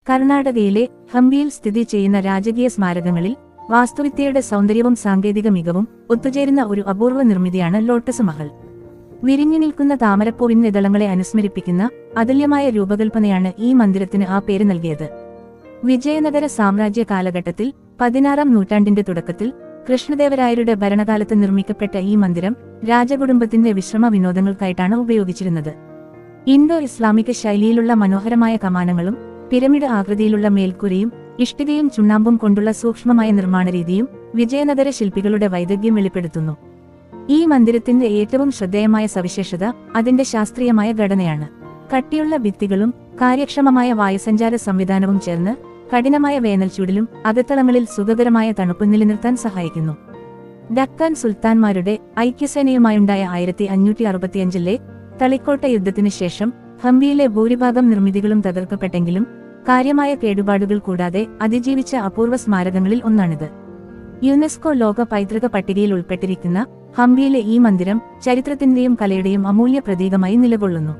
കർണാടകയിലെ ഹംപിയിൽ സ്ഥിതി ചെയ്യുന്ന രാജകീയ സ്മാരകങ്ങളിൽ വാസ്തുവിദ്യയുടെ സൗന്ദര്യവും സാങ്കേതിക മികവും ഒത്തുചേരുന്ന ഒരു അപൂർവ നിർമ്മിതിയാണ് ലോട്ടസ് മഹൽ. വിരിഞ്ഞു നിൽക്കുന്ന താമരപ്പൂവിന്റെ ഇതളങ്ങളെ അനുസ്മരിപ്പിക്കുന്ന അതുല്യമായ രൂപകൽപ്പനയാണ് ഈ മന്ദിരത്തിന് ആ പേര് നൽകിയത്. വിജയനഗര സാമ്രാജ്യ കാലഘട്ടത്തിൽ 16-ാം നൂറ്റാണ്ടിന്റെ തുടക്കത്തിൽ കൃഷ്ണദേവരായരുടെ ഭരണകാലത്ത് നിർമ്മിക്കപ്പെട്ട ഈ മന്ദിരം രാജകുടുംബത്തിന്റെ വിശ്രമ വിനോദങ്ങൾക്കായിട്ടാണ് ഉപയോഗിച്ചിരുന്നത്. ഇൻഡോ ഇസ്ലാമിക് ശൈലിയിലുള്ള മനോഹരമായ കമാനങ്ങളും പിരമിഡ് ആകൃതിയിലുള്ള മേൽക്കൂരയും ഇഷ്ടികയും ചുണ്ണാമ്പും കൊണ്ടുള്ള സൂക്ഷ്മമായ നിർമ്മാണരീതിയും വിജയനഗര ശില്പികളുടെ വൈദഗ്ധ്യം വെളിപ്പെടുത്തുന്നു. ഈ മന്ദിരത്തിന്റെ ഏറ്റവും ശ്രദ്ധേയമായ സവിശേഷത അതിന്റെ ശാസ്ത്രീയമായ ഘടനയാണ്. കട്ടിയുള്ള ഭിത്തികളും കാര്യക്ഷമമായ വായുസഞ്ചാര സംവിധാനവും ചേർന്ന് കഠിനമായ വേനൽച്ചൂടിലും അകത്തളങ്ങളിൽ സുഖകരമായ തണുപ്പ് നിലനിർത്താൻ സഹായിക്കുന്നു. ഡക്കാൻ സുൽത്താൻമാരുടെ ഐക്യസേനയുമായുണ്ടായ 1565-ലെ തളിക്കോട്ട യുദ്ധത്തിനു ശേഷം ഹംപിയിലെ ഭൂരിഭാഗം നിർമ്മിതികളും തകർക്കപ്പെട്ടെങ്കിലും കാര്യമായ കേടുപാടുകൾ കൂടാതെ അതിജീവിച്ച അപൂർവ സ്മാരകങ്ങളിൽ ഒന്നാണിത്. യുനെസ്കോ ലോക പൈതൃക പട്ടികയിൽ ഉൾപ്പെട്ടിരിക്കുന്ന ഹംപിയിലെ ഈ മന്ദിരം ചരിത്രത്തിന്റെയും കലയുടെയും അമൂല്യ പ്രതീകമായി നിലകൊള്ളുന്നു.